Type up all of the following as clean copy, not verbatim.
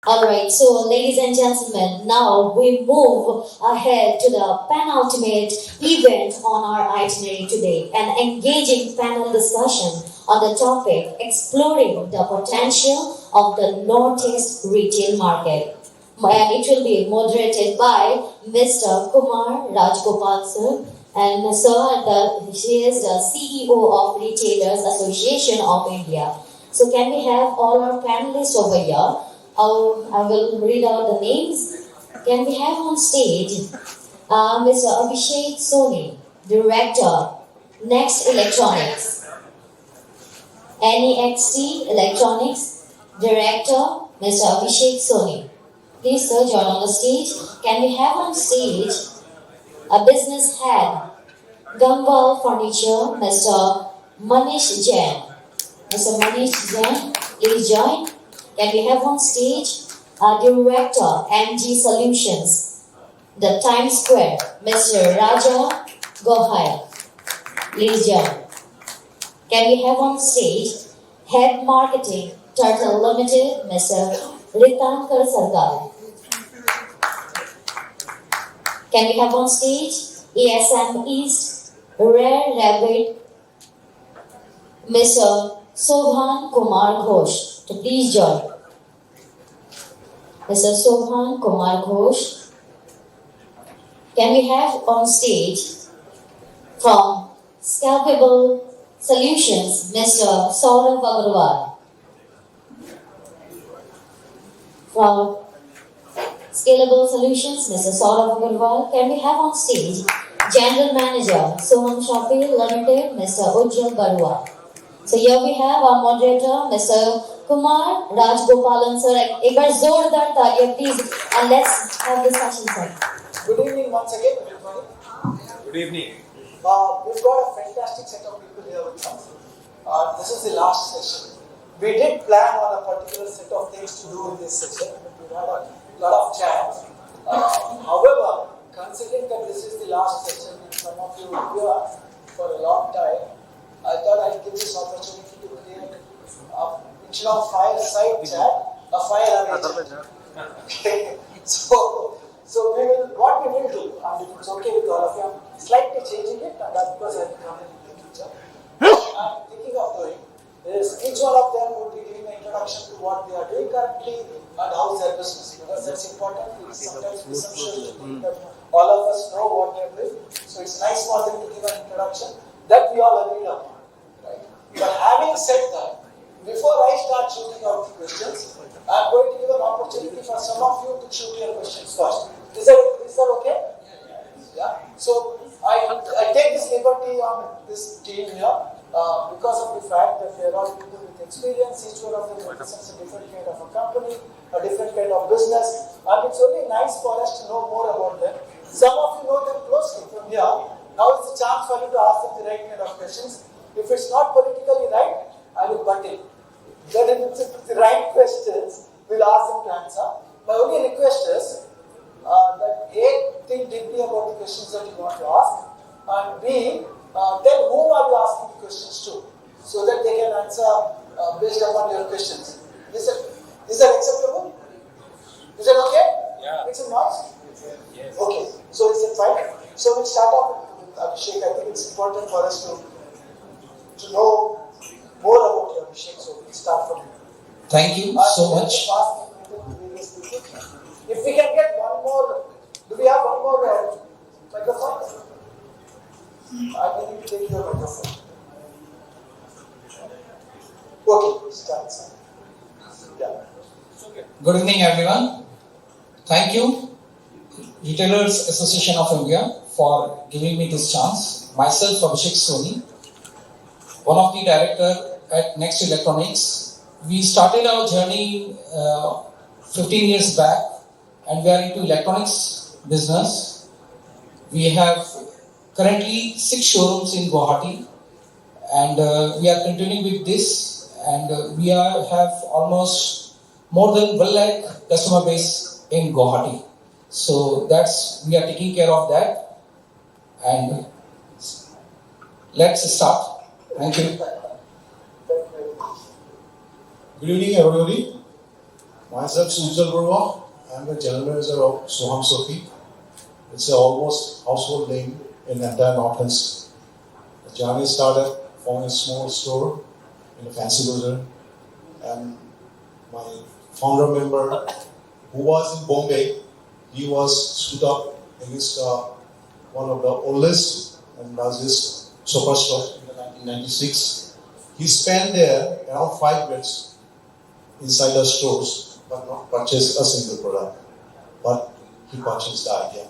Alright, so ladies and gentlemen, now we move ahead to the penultimate event on our itinerary today, an engaging panel discussion on the topic exploring the potential of the Northeast retail market. And it will be moderated by Mr. Kumar Rajagopalan sir, and he is the CEO of Retailers Association of India. So can we have all our panelists over here? I will read out the names. Can we have on stage Mr. Abhishek Soni, Director, Next Electronics, NEXT Electronics, Director, Mr. Abhishek Soni. Please, sir, join on the stage. Can we have on stage a business head, Gangwal Furniture, Mr. Manish Jain. Mr. Manish Jain, please join. Can we have on stage our Director, MG Solutions, the Times Square, Mr. Raja Gohain. Please join. Can we have on stage Head Marketing, Turtle Limited, Mr. Ritankar Sarkar. Can we have on stage ASM East, Rare Rabbit, Mr. Sohum Kumar Ghosh. To please join. Mr. Sohum Kumar Ghosh. Can we have on stage from Scalable Solutions, Mr. Sourav Agarwal. From Scalable Solutions, Mr. Sourav Agarwal. Can we have on stage General Manager, Sohum Shoppe Limited, Mr. Ujjal Baruah. So here we have our moderator, Mr. Kumar Rajagopalan sir. एक बार जोरदार तालियां please, and let's have the session, sir. Good evening once again, everybody. Good evening. We've got a fantastic set of people here with us. This is the last session. We did plan on a particular set of things to do in this session. We had a lot of chats. However, considering that this is the last session and some of you will be here for a long time, I thought I'd give this opportunity to create instead of fireside chat, a fire arrangement. Okay. So what we will do, and if it's okay with all of you, I'm slightly changing it, and that's because I've come in the future. What I'm thinking of doing is each one of them would be giving an introduction to what they are doing currently and how's their business, because that's important. It's sometimes presumptuous to think that all of us know what they're doing. So it's nice for them to give an introduction that we all agreed upon. Right? But having said that, before I start shooting out the questions, I'm going to give an opportunity for some of you to shoot your questions first. Is that okay? Yeah. So I take this liberty on this team here because of the fact that they are all people with experience. Each one of them represents a different kind of a company, a different kind of business, and it's only nice for us to know more about them. Some of you know them closely from here. Now is the chance for you to ask them the right kind of questions. If it's not politically right, I will butt in. But if it's the right questions, we'll ask them to answer. My only request is that A, think deeply about the questions that you want to ask, and B, tell whom are you asking the questions to, so that they can answer based upon your questions. Is that acceptable? Is that okay? Yeah. It's a noise? Yes. Okay, so is it fine? So we'll start off with Abhishek. I think it's important for us to know more about you, Abhishek, so we'll start from you. Thank you so much. If we can get one more, do we have one more microphone? I think you take your microphone. Okay, start. Yeah. Good evening, everyone. Thank you, Retailers Association of India, for giving me this chance. Myself, Abhishek Soni, one of the director at Next Electronics. We started our journey 15 years back, and we are into electronics business. We have currently 6 showrooms in Guwahati, and we are continuing with this, and we have almost more than 1 lakh customer base in Guwahati. So we are taking care of that, and let's start. Thank you. Good evening, everybody. Myself, Ujjal Baruah. I am the general manager of Sohum Sophie. It's an almost household name in the entire Northeast. The journey started from a small store in a fancy bazaar, and my founder member, who was in Bombay, he was stood up against one of the oldest and largest superstores in the 1996. He spent there around 5 minutes inside the stores, but not purchased a single product. But he purchased the idea.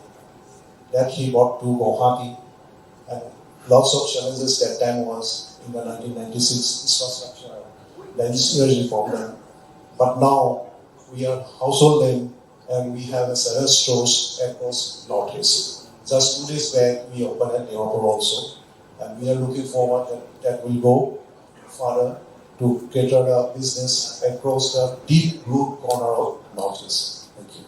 That he brought to Gohain, and lots of challenges that time was in the 1996 infrastructure, the engineering problem. But now we are household name and we have 7 stores across Northeast. Just 2 days back we opened at Liverpool also, and we are looking forward that will go further to cater the business across the deep blue corner of Northeast. Thank you.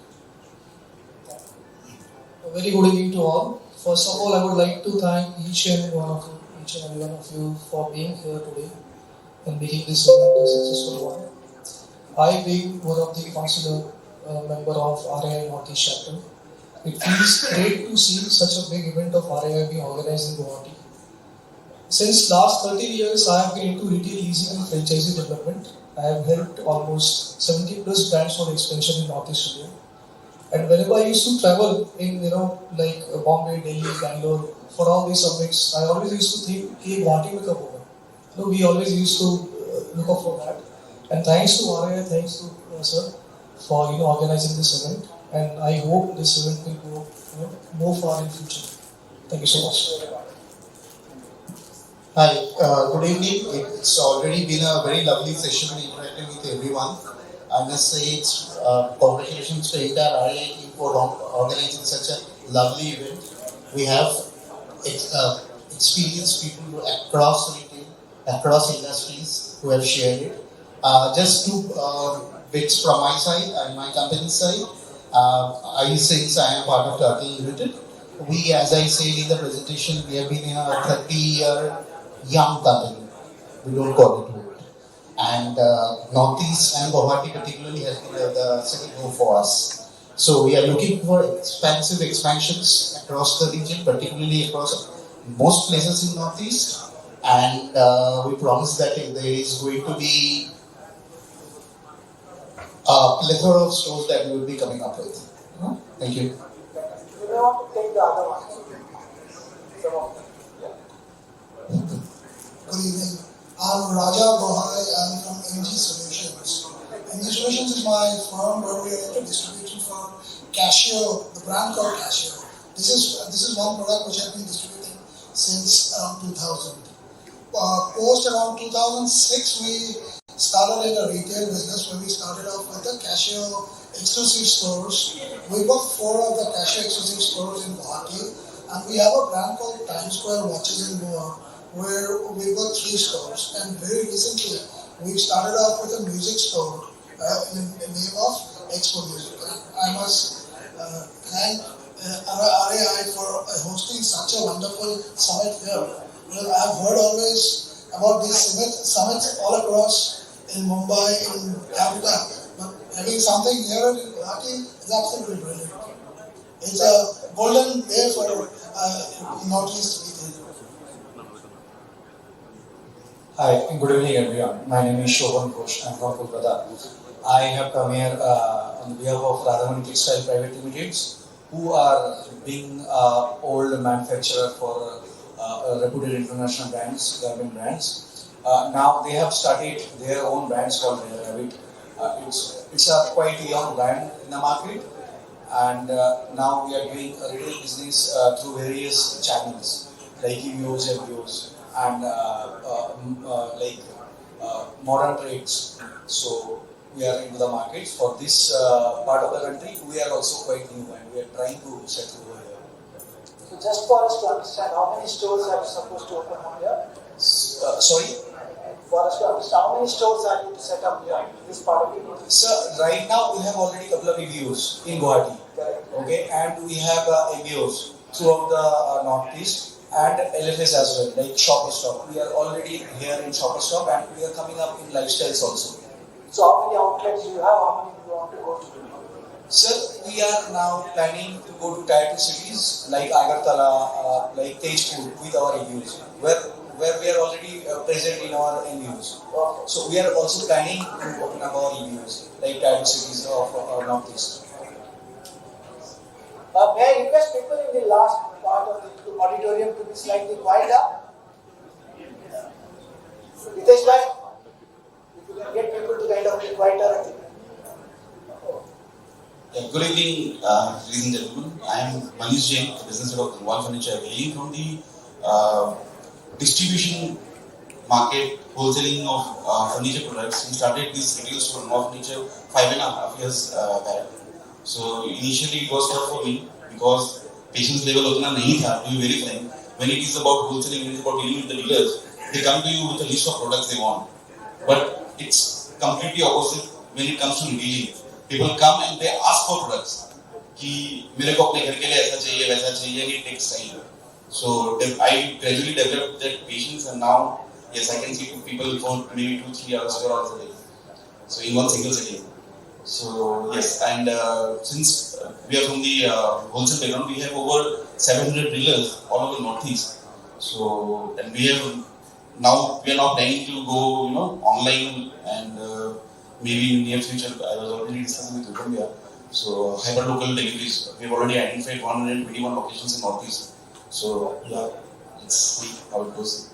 A very good evening to all. First of all, I would like to thank each and every one of you for being here today and making this event a successful one. I, being one of the consular member of RAI Northeast chapter, it feels great to see such a big event of RAI being organized in Guwahati. Since last 30 years, I have been into retail leasing and franchisee development. I have helped almost 70 plus brands for expansion in Northeast India. And whenever I used to travel in, like Bombay, Delhi, Bangalore, for all these summits, I always used to think, hey, Guwahati mein kab hoga? We always used to look up for that. And thanks to RAI, thanks to sir for organizing this event. And I hope this event will go more far in future. Thank you so much. Hi, good evening. It's already been a very lovely session interacting with everyone. I must say it's congratulations to the entire RAI team for organizing such a lovely event. We have experienced people across retail, across industries who have shared it. Just 2 bits from my side and my company's side. Since I am part of Turkey Limited, we, as I said in the presentation, we have been in a 30-year young company. We don't call it old. And Northeast and Guwahati particularly has been the second home for us. So we are looking for expansive expansions across the region, particularly across most places in Northeast. And we promise that there is going to be a plethora of stores that we will be coming up with. Thank you. You may want to take the other one. Some of them. Yeah. Good evening. I'm Rajagopalan. I'm from MG Solutions. MG Solutions is my firm where we are into distribution for Casio, the brand called Casio. This is one product which I've been distributing since around 2000. Post around 2006, we started in a retail business where we started off with the Casio exclusive stores. We got 4 of the Casio exclusive stores in Guwahati, and we have a brand called Times Square Watches in Goa, where we've got 3 stores. And very recently, we started off with a music store in the name of Expo Music. I must thank RAI for hosting such a wonderful summit here. I've heard always about these summits all across in Mumbai, in Calcutta, but having something here in Guwahati is absolutely brilliant. It's a golden day for Northeast retail. Hi, good evening everyone. My name is Shovan Ghosh. I'm from Kolkata. I have come here on behalf of Radhamani Textiles Private Limited, who are being old manufacturer for reputed international brands, government brands. Now they have started their own brands called Rabbit. It's a quite young brand in the market, and now we are doing a retail business through various channels like EBOs, MBOs, and modern trades. So we are into the markets for this part of the country. We are also quite new and we are trying to settle over here. So just for us to understand, how many stores are you supposed to open on here? Sorry? For us to understand, how many stores are you to set up here in this part of India? Sir, right now we have already couple of EBOs in Guwahati. Okay, and we have MBOs throughout the Northeast. And LFS as well, like Shoppe Stop. We are already here in Shoppe Stop and we are coming up in lifestyles also. So how many outlets do you have? How many do you want to go to? Sir, we are now planning to go to tier 2 cities like Agartala, like Tejpur with our reviews, where we are already present in our reviews. So we are also planning to open up our reviews like tier 2 cities of Northeast. May I request people in the last part of the auditorium to be slightly quieter? Hitesh bhai, if you can get people to kind of be quieter. Yeah, good evening, ladies and gentlemen. I am Manish Jain, the business head of Gangwal Furniture, hailing from the distribution market, wholesaling of furniture products. We started this retail store Gangwal Furniture 5.5 years back. So initially it was tough for me because patience level utna nahi tha, to be very frank. When it is about wholesaling, when it is about dealing with the dealers, they come to you with a list of products they want. But it's completely opposite when it comes to retailing. People come and they ask for products. कि मेरे को अपने घर के लिए ऐसा चाहिए वैसा चाहिए and it takes time. So I gradually developed that patience and now yes I can see people for maybe 2-3 hours 4 hours a day. So in one single sitting. So yes, and since we are from the wholesale background, we have over 700 dealers all over Northeast. So and we are now planning to go online and maybe in near future. I was already discussing with Ujjal. So hyperlocal deliveries. We have already identified 121 locations in Northeast. So yeah, let's see how it goes.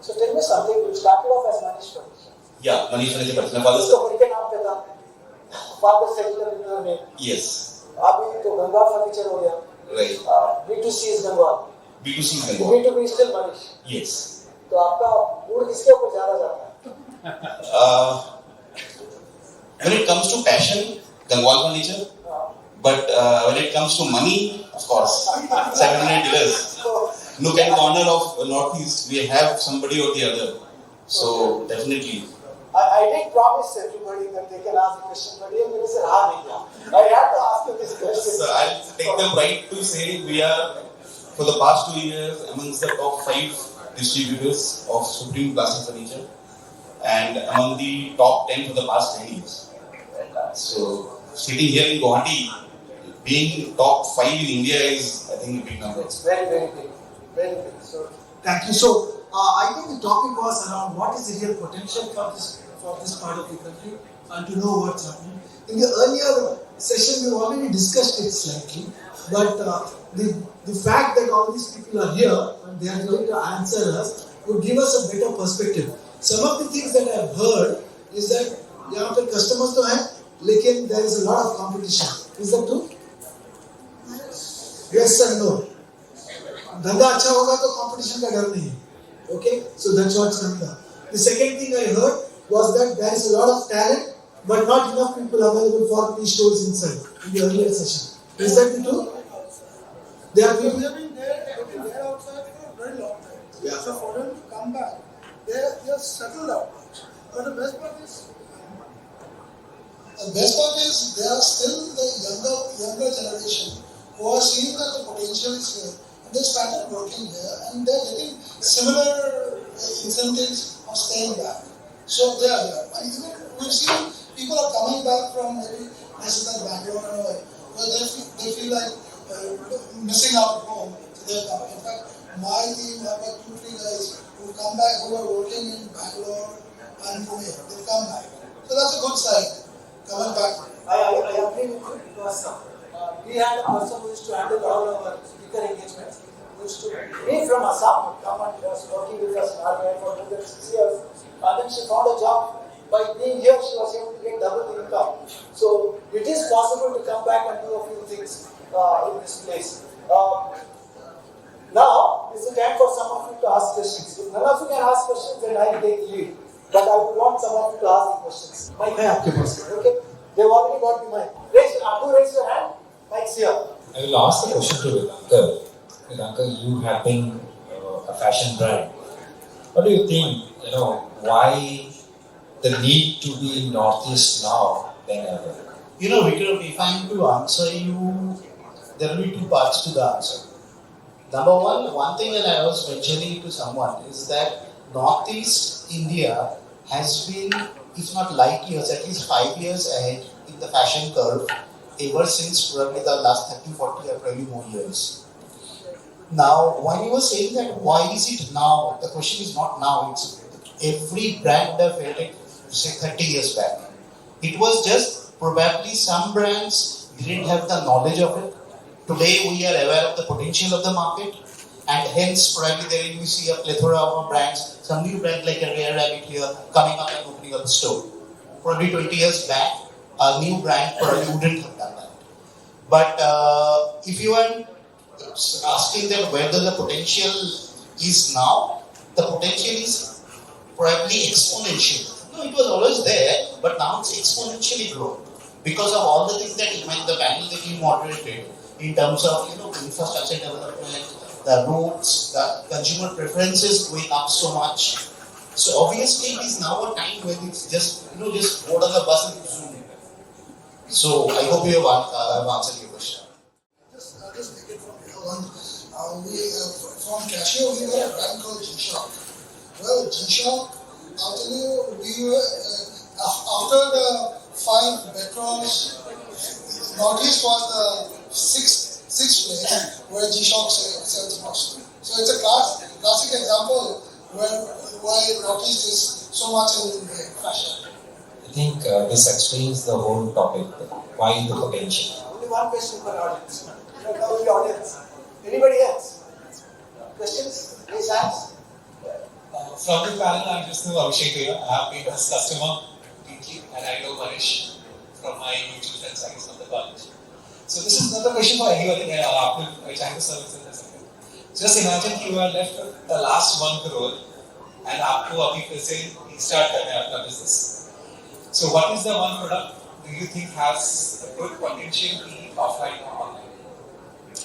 So tell me something. You started off as Manish Furniture. Yeah, Manish Furniture. My father. So what can you tell? Father settled in your name. Yes. Abhi to Gangwal Furniture ho gaya. Right. B2C is Gangwal. B2C is Gangwal. B2B is still Manish. Yes. तो आपका mood किसके ऊपर ज़्यादा जाता है? When it comes to passion, Gangwal Furniture. But when it comes to money, of course, 700 dealers. Nook and corner of Northeast, we have somebody or the other. So definitely. I did promise everybody that they can ask the question, but ये मेरे से रहा नहीं गया. I had to ask you this question. So I'll take the pride to say we are, for the past 2 years, amongst the top 5 distributors of Supreme Plastic Furniture, and among the top 10 for the past 10 years. So sitting here in Gohain, being top 5 in India is, I think, a big number. It's very, very big. Very big. So thank you. So I think the topic was around what is the real potential for this part of the country and to know what's happening. In the earlier session, we already discussed it slightly, but the fact that all these people are here and they are going to answer us would give us a better perspective. Some of the things that I have heard is that यहाँ पे customers तो हैं, लेकिन there is a lot of competition. Is that true? Yes and no. धंधा अच्छा होगा तो competition का डर नहीं है. Okay, so that's what's coming up. The second thing I heard was that there is a lot of talent, but not enough people available for these stores inside in the earlier session. Is that the truth? There are people. They've been there outside for a very long time. Yeah. So for them to come back, they are settled out. But the best part is they are still the younger generation who are seeing that the potential is here. They started working here and they're getting similar incentives of staying back. So they are here. And even we've seen people are coming back from maybe places like Bangalore and all, where they feel like missing out at home. So they're coming. In fact, my team, I've got 2-3 guys who come back who are working in Bangalore and Pune. They've come back. So that's a good sign. Coming back. I agree with you because we had a person who used to handle all our speaker engagements. Who used to be from Assam, come and was working with us in RAI for more than 6 years. And then she found a job. By being here, she was able to get double the income. So it is possible to come back and do a few things in this place. Now is the time for some of you to ask questions. If none of you can ask questions, then I will take lead. But I would want some of you to ask the questions. Mike, okay? They've already got the mic. Raise your hand. Mike's here. I will ask the question to Ritankar. Ritankar, you have been a fashion brand. What do you think, why the need to be in Northeast now than ever? Vikram, if I'm to answer you, there will be 2 parts to the answer. Number one thing that I was mentioning to someone is that Northeast India has been if not light years, at least 5 years ahead in the fashion curve, ever since probably the last 30, 40 or probably more years. Now, when you were saying that, why is it now? The question is not now, it's every brand that felt it, say 30 years back. It was just probably some brands didn't have the knowledge of it. Today we are aware of the potential of the market, and hence probably there you see a plethora of brands, some new brand like a Rare Rabbit here coming up and opening up a store. Probably 20 years back, a new brand probably wouldn't have done that. But if you are asking them whether the potential is now, the potential is probably exponential. No, it was always there, but now it's exponentially grown because of all the things that even the panel that you moderated in terms of infrastructure development, the roads, the consumer preferences going up so much. So obviously it is now a time when it's just just board on the bus and zoom in. So I hope you have answered your question. Just take it from here one. From Casio, we were a brand called G-Shock. Well, G-Shock, I'll tell you, we were, after the 5 metros, Northeast was the sixth place where G-Shock sells most. So it's a classic example why Northeast is so much in fashion. I think this explains the whole topic. Why the potential? Only one question per audience. Now the audience. Anybody else? Questions? Raise hands. From the panel, I'm just Abhishek here. I have been his customer deeply, and I know Manish from my mutual friends, I guess, from the college. So this is not a question for anyone after trying to service in a second. Just imagine you are left with the last 1 crore, and आपको अभी फिर से start करना है अपना business. So what is the one product do you think has a good potential to be offline or online?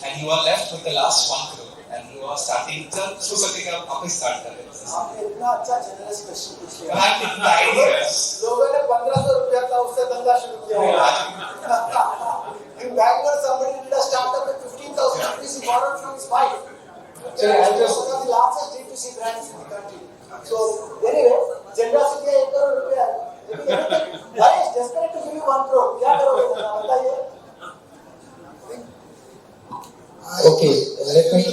And you are left with the last 1 crore. And you are starting so something आप start कर रहे हैं. आपने इतना अच्छा generous question पूछ लिया. I'm taking the ideas. लोगों ने 1500 रुपया था उससे धंधा शुरू किया. In Bangalore, somebody did a startup with 15,000 rupees he borrowed from his wife. They are one of the largest D2C brands in the country. So anyway, generosity है 1 crore रुपया. Why is desperate to give you 1 crore? क्या करोगे बताइए? Okay, let me.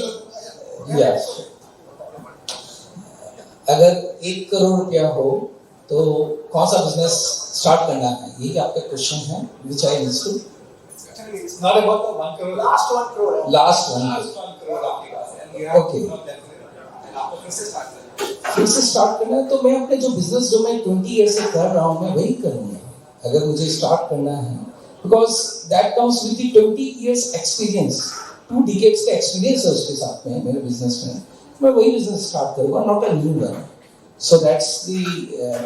Yes. अगर 1 करोड़ रुपया हो तो कौन सा बिजनेस स्टार्ट करना है, यही आपका क्वेश्चन है, which I understood. It's not about the 1 crore. Last 1 crore. Last 1 crore आपके पास है. And you have Okay. and आपको फिर से start करना है. फिर से स्टार्ट करना है तो मैं अपने जो बिजनेस जो मैं 20 ईयर से कर रहा हूँ मैं वही करूँगा अगर मुझे स्टार्ट करना है, because that comes with the 20 years experience. 2 decades का एक्सपीरियंस है उसके साथ में मेरे बिजनेस में, मैं वही बिजनेस स्टार्ट करूँगा, not a new one. So that's the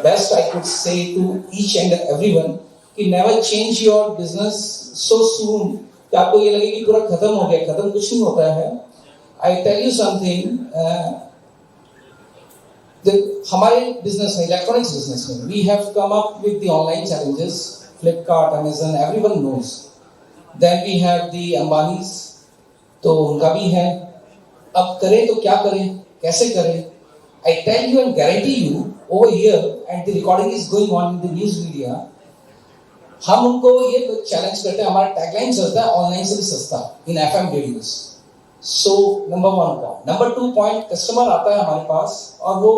best I could say to each and everyone कि never change your business so soon कि आपको ये लगे कि पूरा खत्म हो गया. खत्म कुछ नहीं होता है. आई टेल यू समथिंग, हमारे बिजनेस में, इलेक्ट्रॉनिक्स बिजनेस में, we have come up with the online challenges. Flipkart, Amazon, everyone knows. Then we have the Ambanis, तो उनका भी है. अब करें तो क्या करें, कैसे करें? I tell you and guarantee you over here, and the recording is going on in the news media, हम उनको ये चैलेंज करते हैं. हमारा टैगलाइन चलता है ऑनलाइन से भी सस्ता इन FM radios. So number 1 point. Number 2 point, customer आता है हमारे पास और वो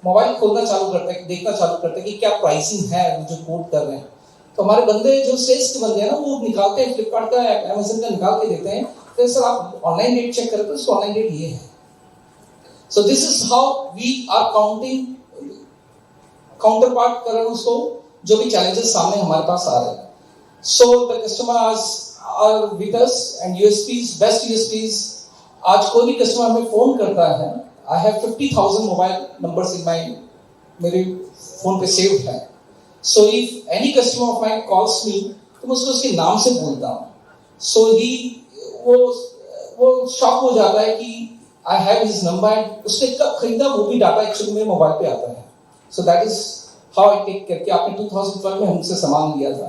मोबाइल खोलना चालू करता है, देखना चालू करता है कि क्या प्राइसिंग है जो कोट कर रहे हैं. तो हमारे बंदे जो सेल्स के बंदे हैं ना, वो निकालते हैं फ्लिपकार्ट का, अमेजन का निकाल के देते हैं. तो सर आप ऑनलाइन रेट चेक करें तो इसका ऑनलाइन रेट ये है. So this is how we are counting, counterpart कर रहे हैं उसको जो भी challenges सामने हमारे पास आ रहे हैं. So the customers are with us and USPs, best USPs. आज कोई भी customer हमें phone करता है, I have 50,000 mobile numbers in my मेरे phone पे saved है. So if any customer of mine calls me, तो मैं उसको उसके नाम से बोलता हूँ. So वो शॉक हो जाता है कि I have his number and उसने कब खरीदा वो भी डाटा एक्चुअली मेरे मोबाइल पे आता है. So that is how I take care कि आपने 2012 में हमसे सामान लिया था.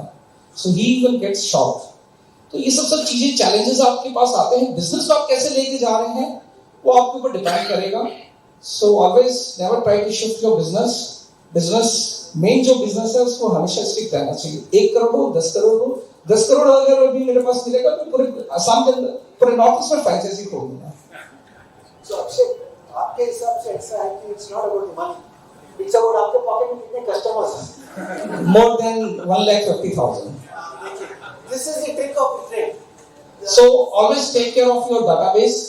So he even gets shocked. तो ये सब चीजें चैलेंजेस आपके पास आते हैं. बिजनेस को आप कैसे लेके जा रहे हैं वो आपके ऊपर डिपेंड करेगा. So always never try to shift your business main जो बिजनेस है उसको हमेशा स्टिक रहना चाहिए. 1 करोड़ हो, 10 करोड़ हो, 10 करोड़ अगर अभी मेरे पास मिलेगा तो पूरे आसाम के अंदर पूरे नॉर्थ ईस्ट में फ्रेंचाइजी खोलूंगा. So अभिषेक, आपके हिसाब से ऐसा है कि it's not about the money, it's about आपके पॉकेट में कितने कस्टमर्स हैं. More than 1,50,000. This is the trick of the trade. So always take care of your database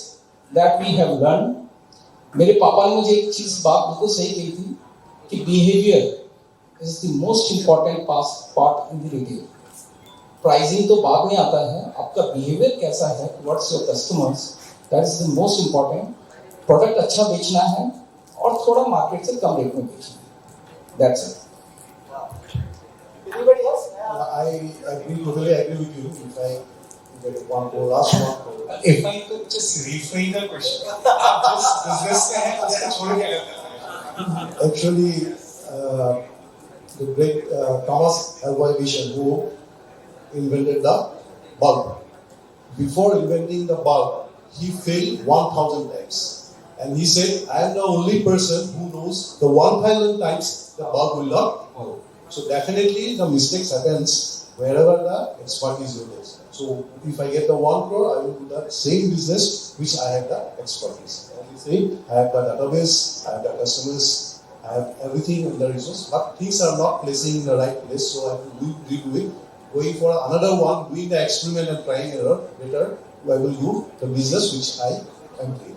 that we have learned. मेरे पापा ने मुझे एक चीज बात बिल्कुल सही कही थी कि behavior is the most important part in the retail. Pricing तो बाद में आता है, आपका behavior कैसा है towards your customers, that is the most important. Product अच्छा बेचना है और थोड़ा मार्केट से कम रेट में बेचना है. That's it. Anybody else? Totally agree with you. If I get one more, last one. If I could just reframe the question, आप जिस business में हैं उसको छोड़ के अगर करना है. Actually, the great Thomas Alva Edison, who invented the bulb. Before inventing the bulb, he failed 1,000 times. And he said, I am the only person who knows the 1,000 times the bulb will not work. So definitely the mistakes happens wherever the expertise is. So if I get the 1 crore, I will do the same business which I have the expertise. And you say, I have the database, I have the customers, I have everything in the resource, but things are not placing in the right place, so I will redo it. Going for another one, doing the experiment and trying error better, I will do the business which I am doing.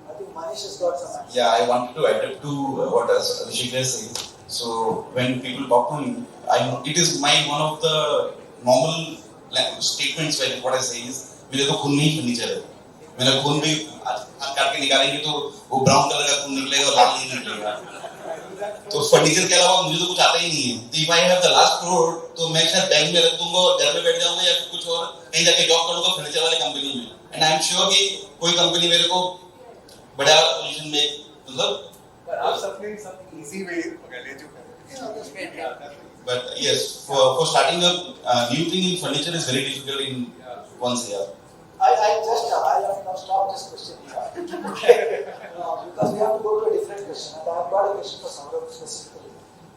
I think Manish has got some answers. Yeah, I wanted to add up to what Abhishek is saying. So when people talk to me, it is one of the normal statements when what I say is, मेरे तो खून नहीं furniture है. मेरा खून भी हाथ काट के निकालेंगे तो वो ब्राउन कलर का खून निकलेगा और लाल नहीं निकलेगा. तो फर्नीचर के अलावा मुझे तो कुछ आता ही नहीं है. तो if I have the last crore, तो मैं शायद बैंक में रख दूंगा और घर में बैठ जाऊंगा या कुछ और कहीं जाके जॉब करूंगा फर्नीचर वाले कंपनी में. And I am sure कि कोई कंपनी मेरे को बड़ा पोजीशन में मतलब. आप सबने some easy way पकड़ लिया जो करें. But yes, for starting a new thing in furniture is very difficult in once a year. I have now stopped this question here. Because we have to go to a different question. And I have got a question for Sourav specifically.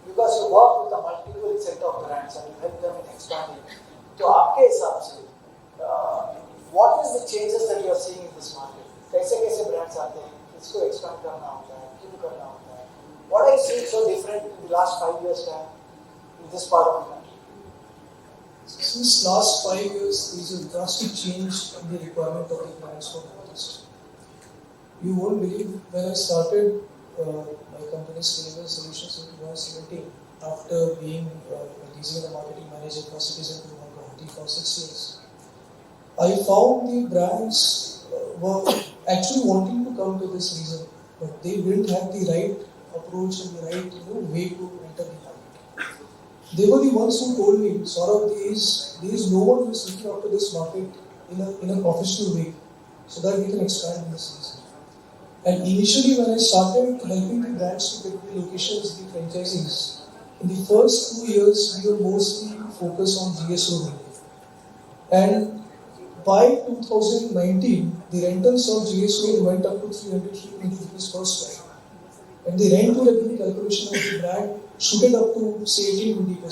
Because you work with a multiple set of brands and you help them in expanding. So, आपके हिसाब से, what is the changes that you are seeing in this market? कैसे brands आते हैं? किसको expand करना होता है? क्यों करना होता है? What are you seeing so different in the last 5 years time in this part of the country? Since last 5 years, there is a drastic change in the requirement of the brands for artists. You won't believe when I started my company Scalable Solutions in 2017, after being leasing the marketing manager for Citizen to Guwahati for 6 years, I found the brands were actually wanting to come to this region, but they didn't have the right approach and the right way to enter the market. They were the ones who told me, Sourav, there is no one who is looking after this market in a professional way, so that we can expand in this region. And initially, when I started helping the brands to get the locations, the franchisees, in the first 2 years, we were mostly focused on GSO only. And by 2019, the rentals of GSO went up to 300 rupees per square. And the rent to revenue calculation of the brand shooted up to say 18-20%,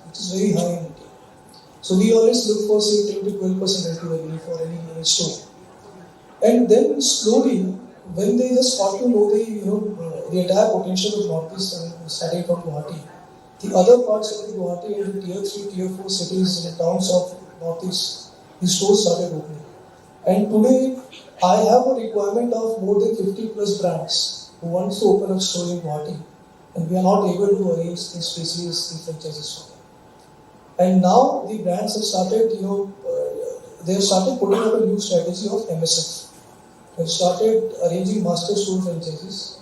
which is very high in India. So we always look for say 10 to 12% rent to revenue for any store. And then slowly, when they just got to know the entire potential of Northeast and starting from Guwahati, the other parts of the Guwahati and the tier 3, tier 4 cities and the towns of Northeast, the stores started opening. And today, I have a requirement of more than 50 plus brands who want to open a store in Guwahati, and we are not able to arrange the spaces, the franchises for them. And now the brands have started, they have started putting up a new strategy of MSF. They have started arranging master store franchises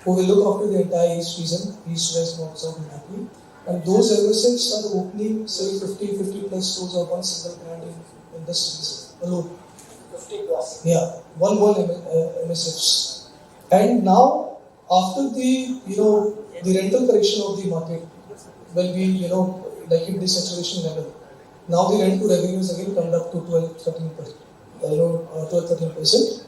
who will look after the entire East region, East, West, North, South, and North. And those MSFs are opening, say, 50 plus stores of one single brand in this region alone. 50 plus? Yeah, one MSFs. And now, after the rental correction of the market, when we, like in desaturation level, now the rent to revenue is again come up to 12-13%. 12-13%.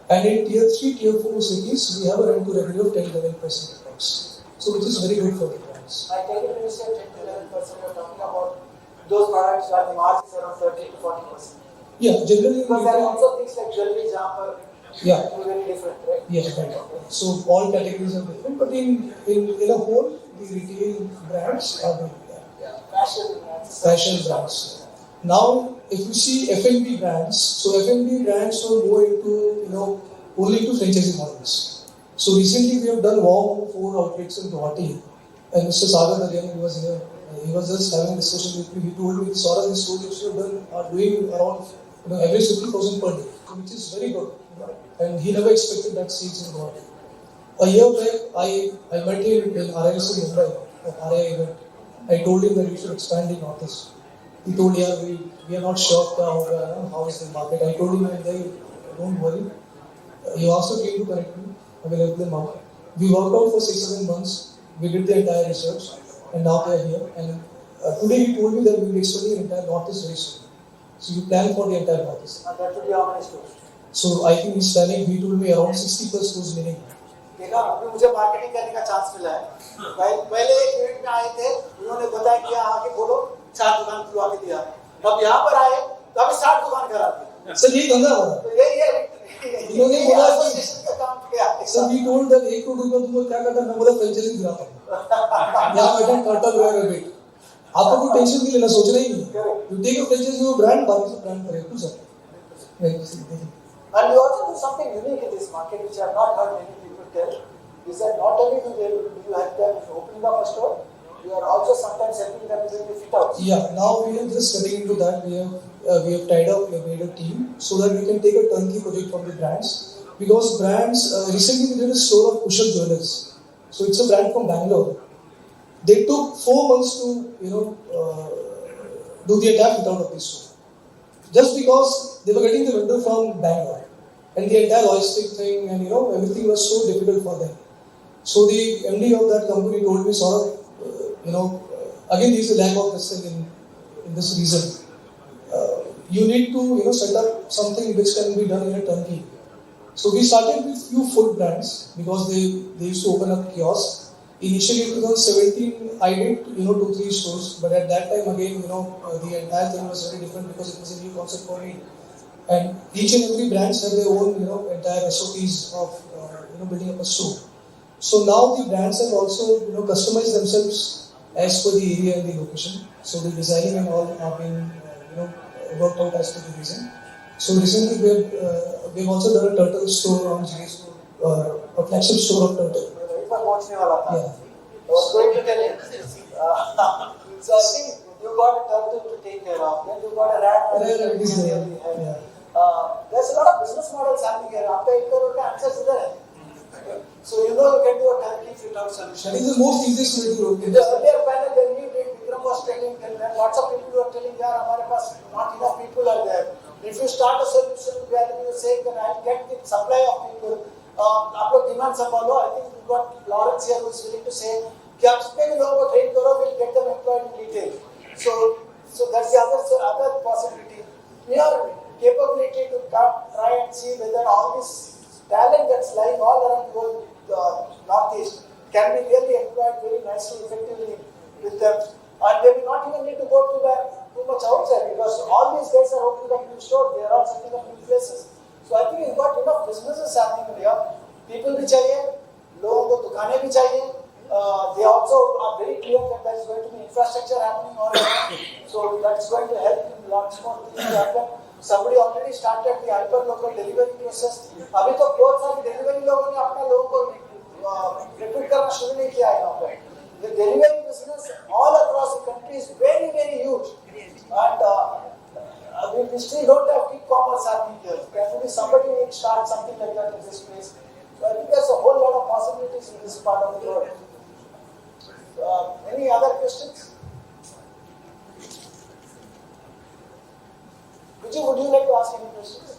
And in tier 3, tier 4 cities, we have a rent to revenue of 10-11% approx. So which is very good for the brands. models. I take it you said 10 to 11%, you're talking about those products where the margins are around 30 to 40%. Yeah, generally. Because there are also things like jewelry, jumper, yeah, very different, right? Yeah, right. So all categories are different, but in a whole, the retail brands are doing that. Yeah, fashion brands. Fashion brands. Now, if you see F&B brands, so F&B brands will go into only into franchisee models. So recently we have done warm 4 outlets in Guwahati, and Mr. Sarkar again was here. He was just having a discussion with me. He told me Sourav, these stores which you have done are doing around average 50,000 per day, which is very good. And he never expected that stage in Guwahati. A year back, I met him in RAI Mumbai, RAI event. I told him that we should expand in Northeast. He told, yeah, we are not sure how is the market. I told him, don't worry. He also came to connect me. I will help them out. We worked out for 6-7 months. We did the entire research, and now they are here. And today he told me that we will expand the entire Northeast very soon. So you plan for the entire Northeast. And that will be how many stores? So I think he's planning. He told me around 60 plus stores minimum. देखा अभी मुझे marketing करने का chance मिला है पहले एक event में आए थे उन्होंने बताया कि आके बोलो 4 दुकान खुलवा के दिया अब यहाँ पर आए तो अभी 60 दुकान करा दी सर ये धंधा हो तो यही है इन्होंने बोला का काम किया sir we told that 1 crore रुपए तुमको क्या करना मैं बोला फ्रेंचाइजी दिलाता हूं यहां बैठा टर्टल वेयर है बेट आपको कोई टेंशन नहीं लेना सोचना ही नहीं यू टेक अ फ्रेंचाइजी वो ब्रांड बाकी सब ब्रांड करे तू sir And we also do something unique in this market which I have not heard many people tell is that not only do you help them in opening up a store, you are also sometimes helping them with the fit outs. Yeah, now we are just getting into that. We have tied up, we have made a team so that we can take a turnkey project from the brands. Because brands, recently we did a store of Ujjal jewelers. So it's a brand from Bangalore. They took 4 months to, do the entire fit out of this store. Just because they were getting the vendor from Bangalore. And the entire logistic thing and everything was so difficult for them. So the MD of that company told me, Sourav, again there is a lack of respect in this region. You need to set up something which can be done in a turnkey. So we started with few food brands because they used to open up kiosks. Initially in 2017 I did 2-3 stores, but at that time again the entire thing was very different because it was a new concept for me. And each and every brands have their own entire SOPs of building up a store. So now the brands have also customized themselves as per the area and the location. So the designing and all have been worked out as per the reason. So recently we've also done a turtle store on GA store, a flagship store of turtle. Yeah. I was going to tell you. So I think you got a turtle to take care of. Then you got a rat. There's a lot of business models happening here. After 1 crore का access इधर है. So you can do a turnkey fit out solution. That is the most easiest way to do it. In the earlier panel, when Vikram was telling, lots of people were telling, yaar, हमारे पास not enough people are there. If you start a solution where you say that I'll get the supply of people, आप लोग demand संभालो. I think we've got Lawrence here who is willing to say कि आप जितने भी लोगों को train करो, we'll get them employed in retail. So that's the other possibility. We have capability to try and see whether all this talent that's lying all around the world, Northeast, can be really employed very nicely, effectively with them. And they will not even need to go too much outside because all these guys are opening up new stores, they are all setting up new places. So I think we've got enough businesses happening here. People भी चाहिए, लोगों को दुकानें भी चाहिए. They also are very clear that there is going to be infrastructure happening all around. So that's going to help in lots more things to happen. Somebody already started the hyper local delivery process. अभी तो बहुत सारे delivery लोगों ने अपना लोगों को recruit करना शुरू नहीं किया है यहाँ पर. The delivery business all across the country is very very huge, and we still don't have quick commerce happening here. Definitely somebody will start something like that in this place. So I think there's a whole lot of possibilities in this part of the world. Any other questions? Vijay, would you like to ask any questions?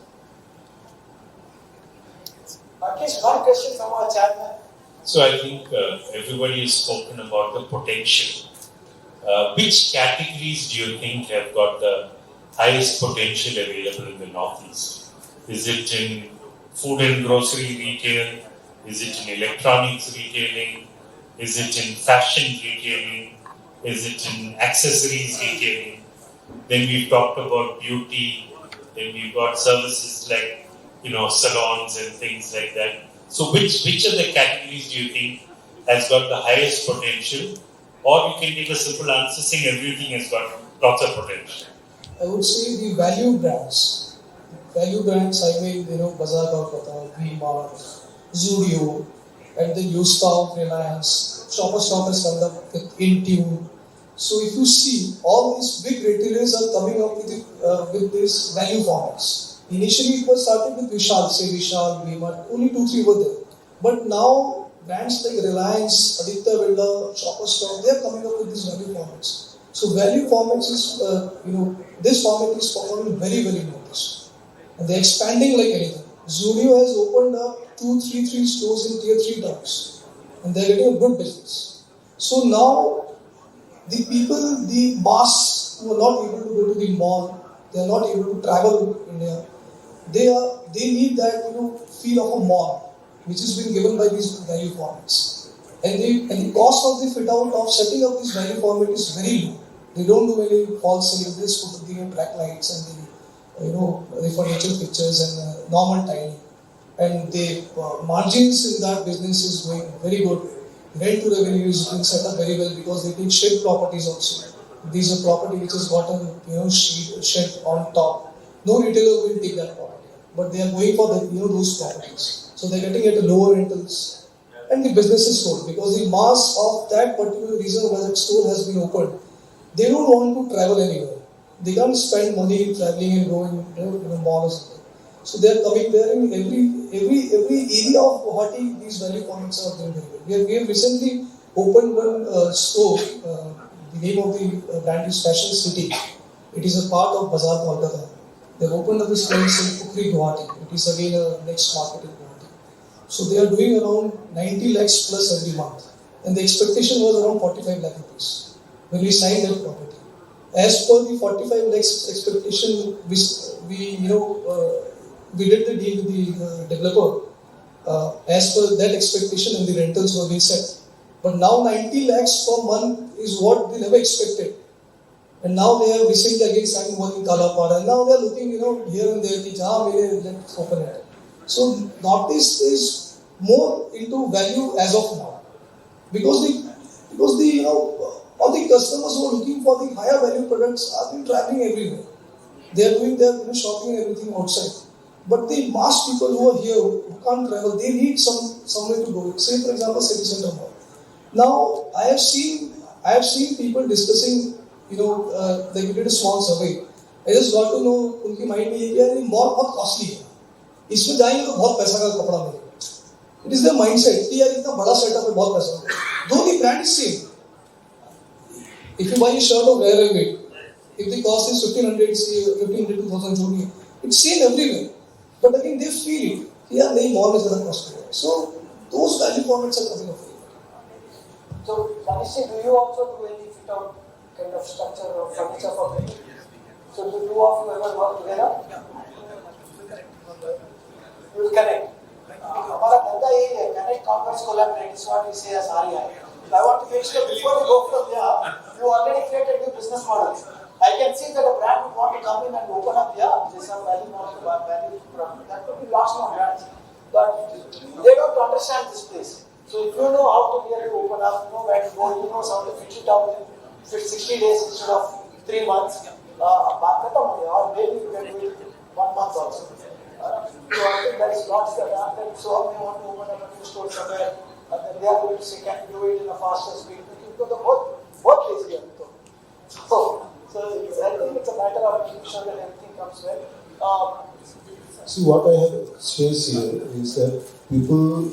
At least one question from our chat. So I think everybody has spoken about the potential. Which categories do you think have got the highest potential available in the Northeast? Is it in food and grocery retail? Is it in electronics retailing? Is it in fashion retailing? Is it in accessories retailing? Then we've talked about beauty. Then we've got services like, salons and things like that. So which of the categories do you think has got the highest potential? Or you can take a simple answer saying everything has got lots of potential. I would say the value brands. Value brands, I mean, Bazaar Kolkata, V-Mart, Zudio, and then Yusuf, Reliance, Shopper Stop has come up with Intune. So if you see, all these big retailers are coming up with these value formats. Initially, it was started with Vishal, V-Mart, only 2-3 were there. But now, brands like Reliance, Aditya Birla, Shopper Stop, they are coming up with these value formats. So value formats is, this format is performing very, very noticed. And they're expanding like anything. Zudio has opened up 3 stores in tier 3 towns. And they're getting a good business. So now, the people, the mass who are not able to go to the mall, they are not able to travel in India, they need that feel of a mall, which has been given by these value formats. And the cost of the fit out of setting up this value format is very low. They don't do any false selling, they just put the track lights and the furniture pictures and normal tiling. And the margins in that business is going very good. Rent to revenue is being set up very well because they take shed properties also. These are property which has got a shed on top. No retailer will take that property, but they are going for those properties. So they're getting at lower rentals, and the business is sold because the mass of that particular reason why that store has been opened. They don't want to travel anywhere. They can't spend money traveling and going to mall or something. So they are coming there in every area of Guwahati, these value formats are doing very well. We have recently opened one store. The name of the brand is Fashion City. It is a part of Bazaar Kolkata. They have opened up this place in Pukri, Guwahati. It is again a next market in Guwahati. So they are doing around 90 lakhs plus every month. And the expectation was around 45 lakh rupees when we signed that property. As per the 45 lakhs expectation, we did the deal with the developer as per that expectation and the rentals were being set. But now 90 lakhs per month is what they never expected. And now they have recently again signed one in Kalapada. And now they are looking, here and there, let's open it. So Northeast is more into value as of now. Because all the customers who are looking for the higher value products have been traveling everywhere. They are doing their shopping and everything outside. But the mass people who are here, who can't travel, they need somewhere to go. Say, for example, city center mall. Now, I have seen people discussing, like we did a small survey. I just got to know, उनकी mind में ये क्या है, mall बहुत costly है. इसमें जाएंगे तो बहुत पैसा का कपड़ा मिलेगा. It is their mindset कि यार इतना बड़ा setup है, बहुत पैसा मिलेगा. Though the brand is same. If you buy a shirt of Rare Weight, if the cost is 1,500 to 2,000, it's same everywhere. But again, they feel it. Yeah, they mall is a cost. So those value formats are coming up. So, Manish, do you also do any fit out kind of structure or furniture for people? So, do you of you ever work together? You will connect. हमारा धंधा यही है, connect, converse, collaborate is what we say as RAI. I want to make sure before you go from there, you already created new business models. I can see that a brand would want to come in and open up here. There's some value model, value product. That could be lost on brands, but they don't understand this place. So if you know how to really open up, you know where to go, you know how to fix it out in 60 days instead of 3 months, or maybe you can do it 1 month also. So I think there is lots that happen. So if you want to open up a new store somewhere, then they are going to say, can you do it in a faster speed? Because the both ways here. So I think it's a matter of making sure that everything comes well. See, what I have experienced here is that people,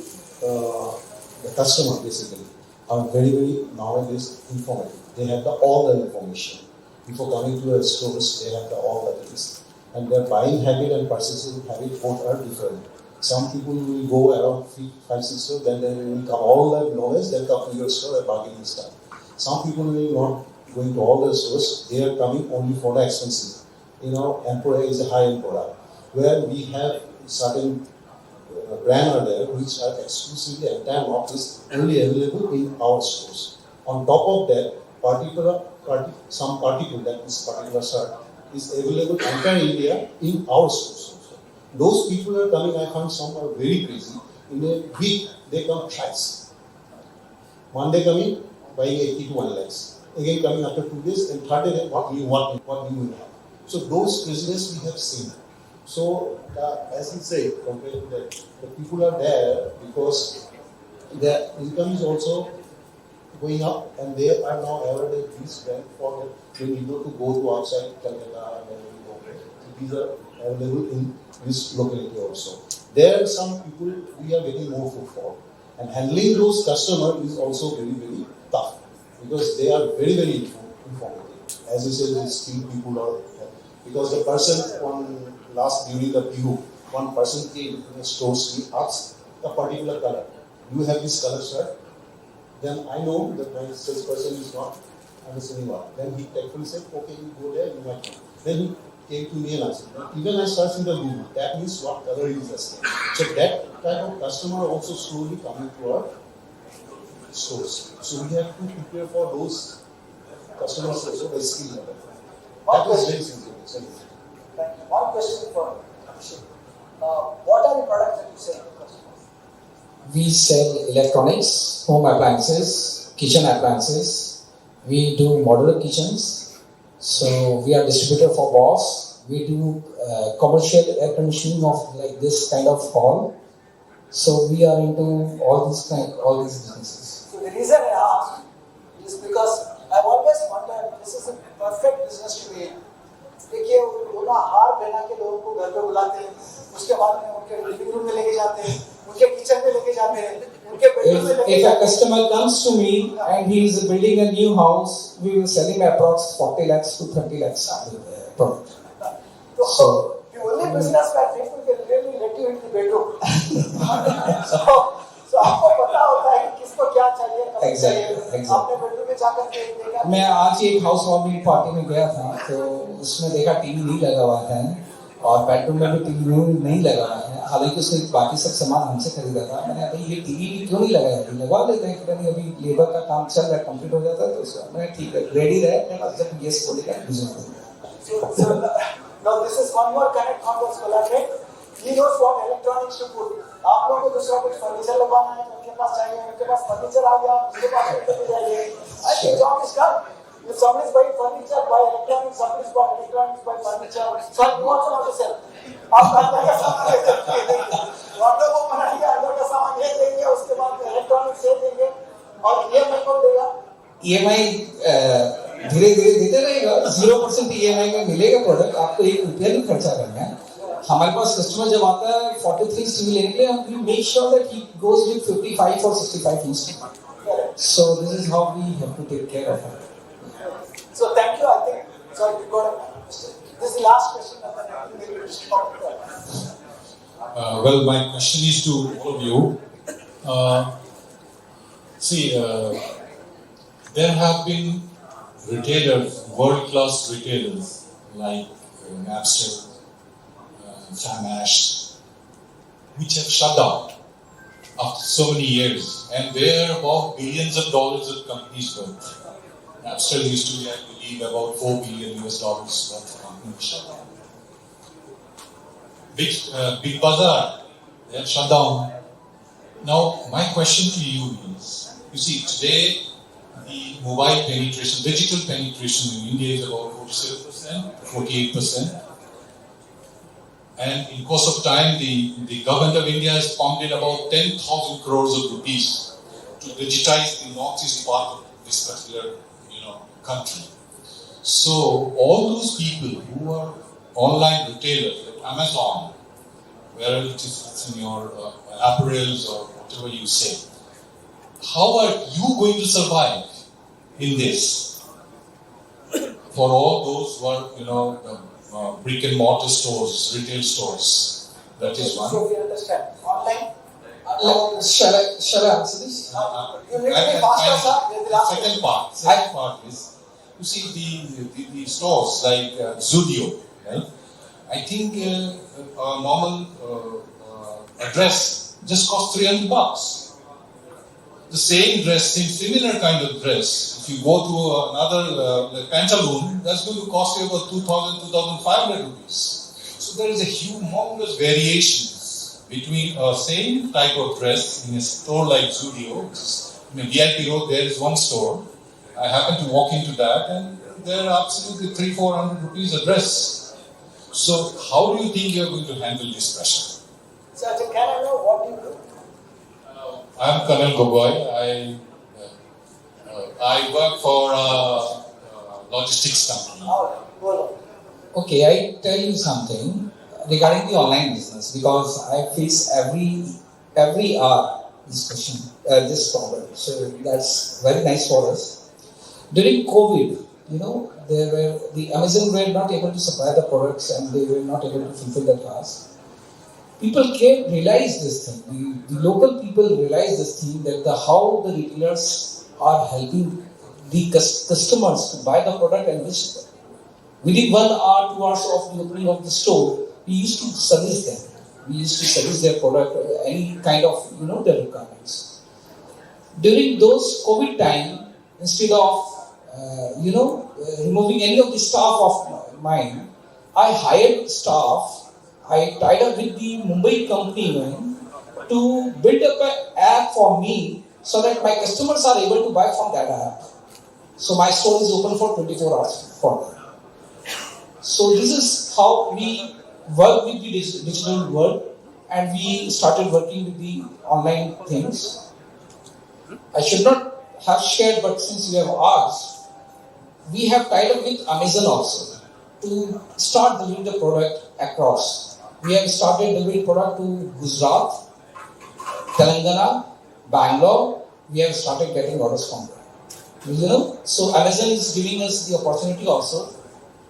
the customer basically, are very, very nowadays informative. They have all the information. Before coming to a store, they have all the things. And their buying habit and purchasing habit both are different. Some people will go around 5, 6 stores, then they will come all that knowledge, then come to your store and bargaining stuff. Some people will not going to all the stores, they are coming only for the expensive. Emperor is a high-end product. Where we have certain brands are there which are exclusively entire Northeast only available in our stores. On top of that, some particular, that is particular shirt, is available entire India in our stores also. Those people are coming, I find some are very crazy. In a week, they come thrice. One day coming, buying 80 to 1 lakhs. Again coming after 2 days, and third day, what new you have. So those craziness we have seen. So as you say, compared to that, the people are there because their income is also going up, and they are now aware that these brands for that they need not to go to outside Calcutta and these are available in this locality also. There are some people we are getting more footfall, and handling those customers is also very, very tough because they are very, very informative. As you said, the skilled people are because the person during the PU, one person came to the store, he asked a particular color. You have this color shirt? Then I know that my salesperson is not understanding what. Then he tactfully said, okay, you go there, you might come. Then he came to me and asked, even I searched in the Google, that means what color he is asking. So that type of customer also slowly coming to our stores. So we have to prepare for those customers also by skill level. That was very simple. One question for Abhishek. What are the products that you sell to customers? We sell electronics, home appliances, kitchen appliances. We do modular kitchens. So we are distributor for Bosch. We do commercial air conditioning of like this kind of hall. So we are into all these businesses. So the reason I asked is because I've always wondered, this is a perfect business to be in. देखिए वो ना हार पहना के लोगों को घर पे बुलाते हैं, उसके बाद में उनके लिविंग रूम में लेके जाते हैं, उनके किचन में लेके जाते हैं, उनके बेडरूम में लेके जाते हैं. If a customer comes to me and he is building a new house, we will sell him approx 40 lakhs to 30 lakhs product. So the only business where people can really let you into the bedroom. So आपको पता होता है कि किसको क्या चाहिए, कब चाहिए. आपने बेडरूम में जाकर के देखा. मैं आज एक हाउस वार्मिंग पार्टी में गया था, तो उसमें देखा टीवी नहीं लगा हुआ है और बेडरूम में भी टीवी नहीं लगा हुआ है. हालांकि उसने बाकी सब सामान हमसे खरीदा था. मैंने अभी ये टीवी क्यों नहीं लगाया, लगवा लेते हैं कि अभी लेबर का काम चल रहा है, कंप्लीट हो जाता है तो उसका मैंने ठीक है रेडी रहे जब गेस्ट बोलेगा So now this is one more connect conference collaborate. He knows what electronics to put. आप लोगों को दूसरा कुछ फर्नीचर लगवाना है, उनके पास चाहिए, उनके पास फर्नीचर आ गया, उसके पास लेकर जाइए. I think job is done. If somebody is buying furniture, buy electronics. Somebody is buying electronics, buy furniture. So you also want to sell. आप अंदर का सामान ले सकते हैं. वाटर को बनाइए, अंदर का सामान ये देंगे, उसके बाद इलेक्ट्रॉनिक्स ये देंगे और EMI कौन देगा? EMI धीरे धीरे देते रहेगा. 0% EMI में मिलेगा प्रोडक्ट. आपको 1 रुपया नहीं खर्चा करना है. हमारे पास कस्टमर जब आता है 43 CV लेने के लिए, हम we make sure that he goes with 55 or 65 instead. So this is how we have to take care of it. So thank you. I think sorry, we got a, this is the last question and then I think we will stop there. Well, my question is to all of you. There have been retailers, world-class retailers like Napster, Famash, which have shut down after so many years, and they are about billions of dollars of companies worth. Napster used to be, I believe, about $4 billion worth of companies shut down. Big Bazaar, they have shut down. Now, my question to you is, you see, today the mobile penetration, digital penetration in India is about 47%, 48%. And in course of time, the government of India has pumped in about 10,000 crores of rupees to digitize the northeast part of this particular, country. So all those people who are online retailers, like Amazon, wherever it is, it's in your apparels or whatever you say, how are you going to survive in this? For all those who are, brick and mortar stores, retail stores. That is one. So we understand. Online? Shall I answer this? You need to be faster, sir. Second part is, you see the stores like Zudio, right? I think a normal A dress just costs $300. The same dress, same similar kind of dress, if you go to another pantaloon, that's going to cost you about 2,000, 2,500 rupees. So there is a humongous variations between a same type of dress in a store like Zudio, which is in VIP Road. There is one store. I happened to walk into that, and they're absolutely 300-400 rupees a dress. So how do you think you're going to handle this pressure? So can I know what you do? I'm Colonel Gogoi. I work for a logistics company. Okay, I tell you something regarding the online business, because I face every hour this question, this problem. So that's very nice for us. During COVID, the Amazon were not able to supply the products and they were not able to fulfill the task. People can realize this thing. The local people realize this thing, that how the retailers are helping the customers to buy the product and visit them. Within 1 hour, 2 hours of the opening of the store, we used to service them. We used to service their product, any kind of their requirements. During those COVID time, instead of removing any of the staff of mine, I hired staff. I tied up with the Mumbai company to build up an app for me so that my customers are able to buy from that app. So my store is open for 24 hours for them. So this is how we work with the digital world, and we started working with the online things. I should not have shared, but since you have asked, we have tied up with Amazon also to start delivering the product across. We have started delivering product to Gujarat, Telangana, Bangalore. We have started getting orders from them. So Amazon is giving us the opportunity also.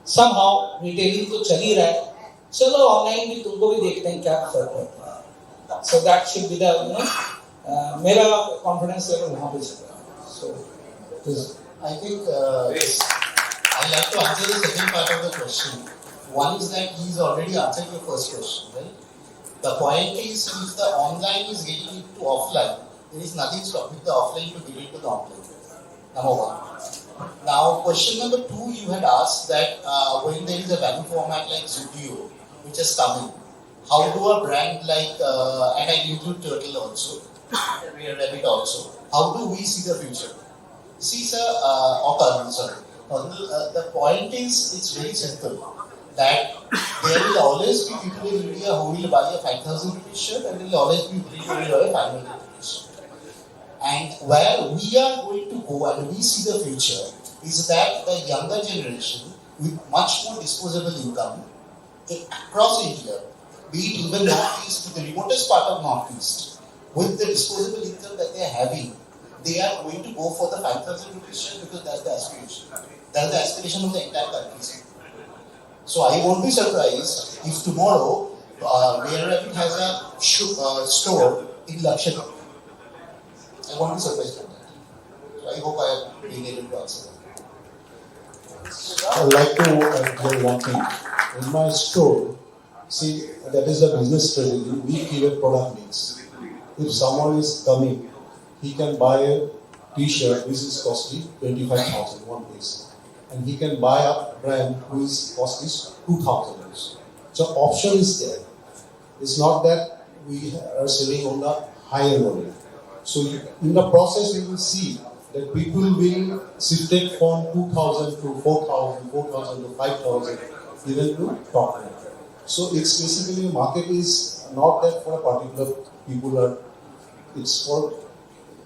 Somehow retailing to chali raha hai. Chalo online भी तुमको भी देखते हैं क्या फर्क पड़ता है. So that should be the मेरा confidence level वहाँ पे चल रहा है. So I think I'd like to answer the second part of the question. One is that he's already answered your first question, right? The point is, if the online is getting it to offline, there is nothing stopping the offline to give it to the online. Number one. Now, question number two, you had asked that when there is a value format like Zudio, which is coming, how do a brand like, and I include Turtle also, Rabbit also, how do we see the future? See, sir, the point is, it's very simple. That there will always be people in India who will buy a 5,000 rupees shirt, and there will always be people who will buy a 500 rupees shirt. And where we are going to go and we see the future is that the younger generation with much more disposable income across India, be it even Northeast, to the remotest part of Northeast, with the disposable income that they are having, they are going to go for the 5,000 rupees shirt because that's the aspiration. That's the aspiration of the entire country. So I won't be surprised if tomorrow Rabbit has a store in Lakshadweep. I won't be surprised by that. So I hope I have been able to answer that. I'd like to tell one thing. In my store, see, that is a business strategy. We give a product mix. If someone is coming, he can buy a t-shirt which is costing 25,000 one piece. And he can buy a brand whose cost is 2,000 rupees. So option is there. It's not that we are selling on the higher level. So in the process, you will see that people will shift it from 2,000 to 4,000, 4,000 to 5,000, even to top level. So it's basically market is not that for a particular people it's for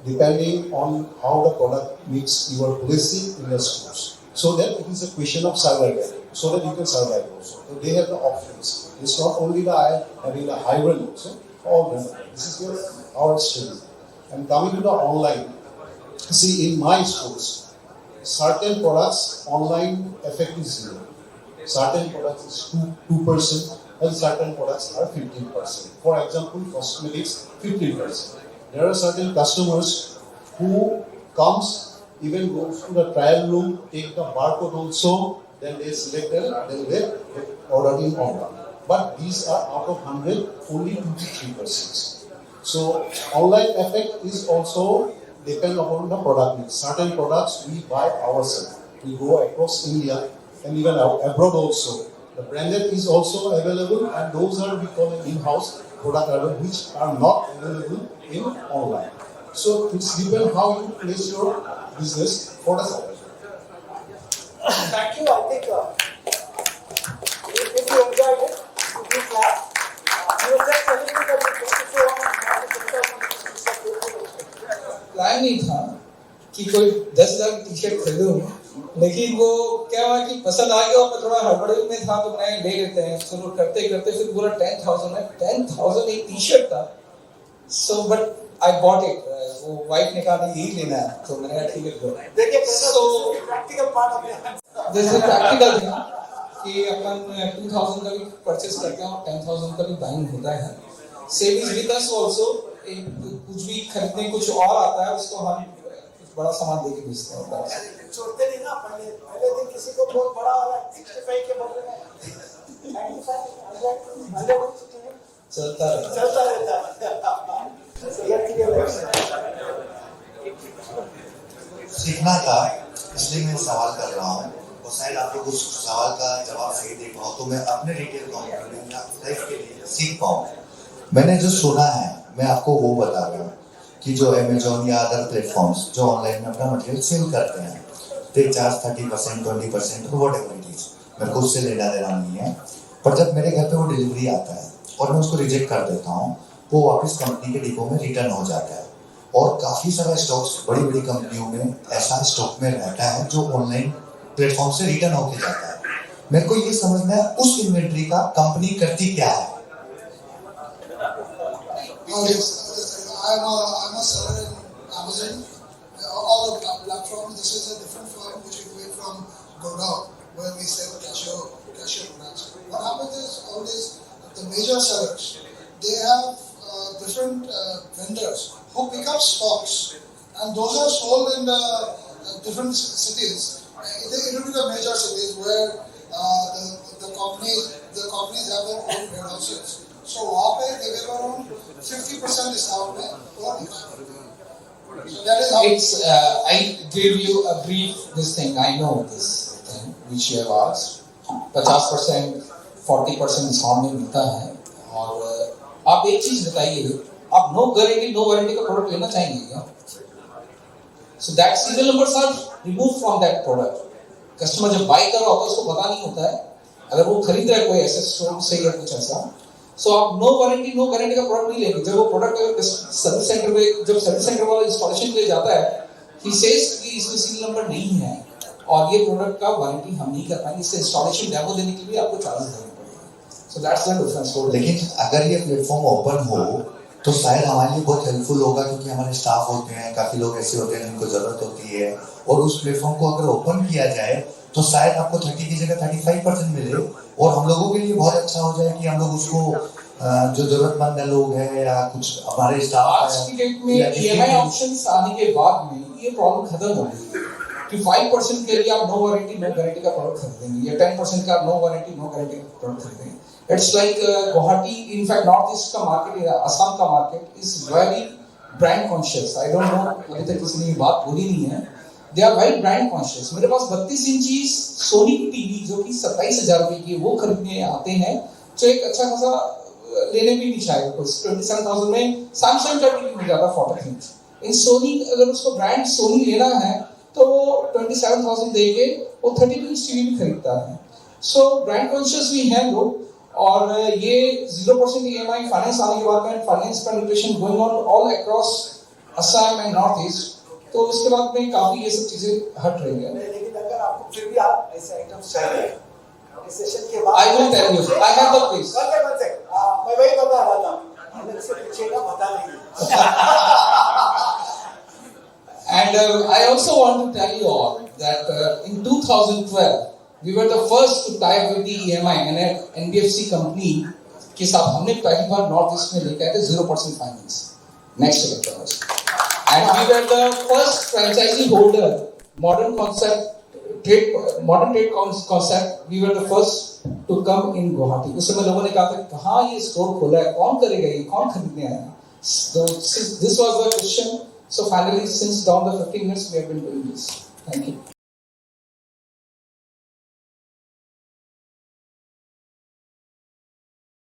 depending on how the product mix you are placing in the stores. So then it is a question of survival, so that you can survive also. So they have the options. It's not only the having the hybrid also, all them. This is our strategy. And coming to the online, see in my stores, certain products online effect is 0. Certain products is 2%, and certain products are 15%. For example, cosmetics 15%. There are certain customers who comes even goes to the trial room, take the barcode also, then they select it, then they order in online. but these are out of 100, only 2 to 3%. So online effect is also depend upon the product mix. Certain products we buy ourselves. We go across India and even abroad also. The branded is also available, and those are we call it in-house product which are not available in online. So it's depends how you place your business for the seller. Thank you. I think if you enjoyed it, you do clap. You were just telling me that you want to say plan नहीं था कि कोई 10 lakh T shirt खरीदूं, लेकिन वो क्या हुआ कि पसंद आ गया और मैं थोड़ा हड़बड़ी में था तो मैं ले लेते हैं, शुरू करते करते फिर पूरा 10,000 है, 10,000 एक टी शर्ट था. So but I bought it. वो वाइफ ने कहा नहीं यही लेना है, तो मैंने कहा ठीक है. देखिए सो practical part of it. This is practical thing कि अपन 2,000 का भी परचेस करते हैं और 10,000 का भी बाइंग होता है. Same is with us also. कुछ भी खरीदने कुछ और आता है उसको हम कुछ बड़ा सामान देके बेचते हैं. छोड़ते नहीं ना. पहले दिन किसी को बहुत बड़ा वाला 65 के बदले में 95 चलता रहता है. सीखना था, इसलिए मैं सवाल कर रहा हूँ और शायद आप लोग उस सवाल का जवाब सही दे पाओ तो मैं अपने रिटेल कंपनी में लाइफ के लिए सीख पाऊँ. मैंने जो सुना है मैं आपको वो बता रहा हूँ कि जो अमेजोन या अदर प्लेटफॉर्म्स जो ऑनलाइन में अपना मटेरियल सेल करते हैं, दे चार्ज 30%, 20% और वॉट एवर इट इज. मेरे को उससे लेना देना नहीं है, पर जब मेरे घर पे वो डिलीवरी आता है और मैं उसको रिजेक्ट कर देता हूँ, वो वापस कंपनी के डिपो में रिटर्न हो जाता है. और काफ़ी सारा स्टॉक्स बड़ी बड़ी कंपनियों में ऐसा स्टॉक में रहता है जो ऑनलाइन प्लेटफॉर्म से रिटर्न होके जाता है. मेरे को ये समझना है उस इन्वेंट्री का कंपनी करती क्या है. I'm a seller in Amazon. All the platforms. This is a different firm which we do it from Gohain, where we sell cashier products. What happens is always the major sellers, they have different vendors who pick up stocks, and those are sold in the different cities. It will be the major cities where the companies have their own warehouses. So वहाँ पे they give around 50% discount में और so that is how it's I give you a brief this thing. I know this thing which you have asked. 50%, 40% discount में मिलता है. और आप एक चीज बताइए, आप नो गारंटी नो वारंटी का प्रोडक्ट लेना चाहेंगे क्या? So that serial numbers are removed from that product. Customer जब बाय कर रहा होता है उसको पता नहीं होता है, अगर वो खरीद रहा है कोई ऐसे स्टोर से या कुछ ऐसा, सो आप नो गारंटी का प्रोडक्ट नहीं लेंगे. जब वो प्रोडक्ट अगर सर्विस सेंटर में जब सर्विस सेंटर वाला इंस्टॉलेशन के लिए जाता है, ही सेज कि इसमें सीरियल नंबर नहीं है और ये प्रोडक्ट का वारंटी हम नहीं कर पाएंगे, इससे इंस्टॉलेशन डेमो देने के लिए आपको चार्जेस देने पड़ेंगे. सो दैट्स द डिफरेंस. लेकिन अगर ये प्लेटफॉर्म ओपन हो तो शायद हमारे लिए बहुत हेल्पफुल होगा, क्योंकि हमारे स्टाफ होते हैं, काफी लोग ऐसे होते हैं जिनको जरूरत होती है, और उस प्लेटफॉर्म को अगर ओपन किया जाए तो शायद आपको 30 की जगह 35% मिले और हम लोगों के लिए बहुत अच्छा हो जाए कि हम लोग उसको जो जरूरतमंद लोग हैं या कुछ हमारे स्टाफ आज की डेट में ईएमआई ऑप्शंस आने के बाद में ये प्रॉब्लम खत्म हो गई कि 5% के लिए आप नो वारंटी नो गारंटी का प्रोडक्ट खरीदेंगे या 10% का नो वारंटी नो गारंटी का प्रोडक्ट खरीदेंगे. It's like Guwahati, in fact north east का मार्केट, असम का market is very brand conscious. I don't know अभी तक किसी ने ये बात बोली नहीं है. They are very brand conscious. मेरे पास 32 इंची सोनी की टीवी जो कि 27,000 रुपए की, वो खरीदने आते हैं जो एक अच्छा खासा लेने भी नहीं चाहेगा. 27,000 में सैमसंग का टीवी मिल जाता 40 इंच. इन सोनी अगर उसको ब्रांड सोनी लेना है तो वो 27,000 देके वो 32 इंच टीवी भी खरीदता है. सो ब्रांड कॉन्शियस भी हैं लोग. और ये 0% EMI फाइनेंस आने के बाद में finance penetration going on all across Assam and north east, तो उसके बाद में काफी ये सब चीजें हट रही है. लेकिन अगर आपको फिर भी आप ऐसे आइटम्स चाहिए इस सेशन के बाद, I will tell you, I have the place. मैं वही बता रहा था, अलग से पूछेगा बता नहीं. And I also want to tell you all that in 2012 we were the first to tie up with the EMI and NBFC company के साथ हमने पहली बार नॉर्थ ईस्ट में लेके आए थे 0% finance next electronics. And we were the first franchisee holder, modern concept modern trade concept, we were the first to come in Guwahati. उस समय लोगों ने कहा था कहाँ ये स्टोर खोला है, कौन करेगा ये, कौन खरीदने आएगा? So this was the question. So finally, since down the 15 years, we have been doing this. Thank you.